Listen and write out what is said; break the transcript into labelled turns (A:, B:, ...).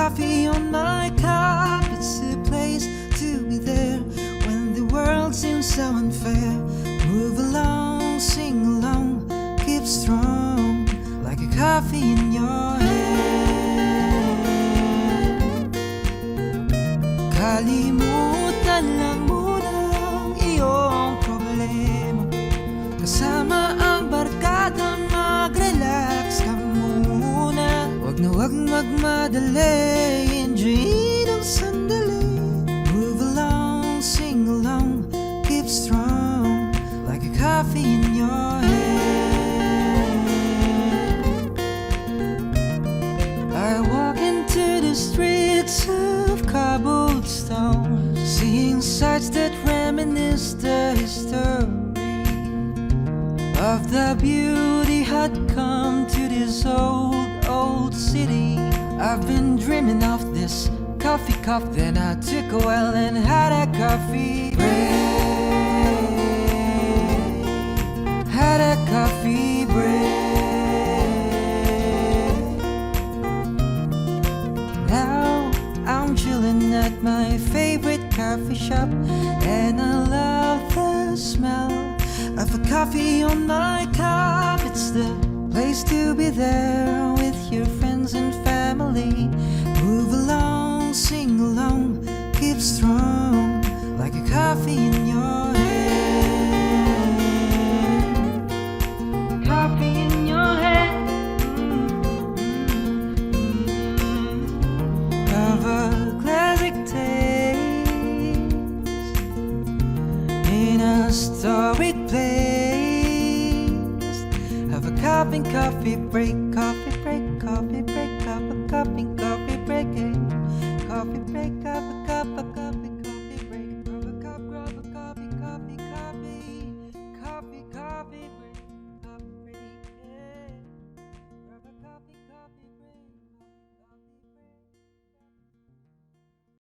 A: coffee on my cup. It's a place to be there when the world seems so unfair. Move along, sing along, keep strong, like a coffee in your hand. Kalimutan lang muna ang iyong problema. Kasama ang barkada, mag-relax ka muna. Wag na wag magmadali, enjoy ng sandali. Move along, sing along, keep strong, like a coffee in your hand. I walk into the streets of cobblestone, seeing sights that reminisce the history of the beauty had come to this old city. I've been dreaming of this coffee cup, then I took a while and had a coffee break. Had a coffee break. Now I'm chilling at my favorite coffee shop, and I love the smell of a coffee on my cup. It's the place to be there with your friends and family. Move along, sing along, keep strong, like a coffee in your hand. Coffee in your hand. Of a classic taste in a storied place. Have a cup and coffee break, coffee break, coffee break, cup of cup and coffee break, coffee break, cup of cup of coffee.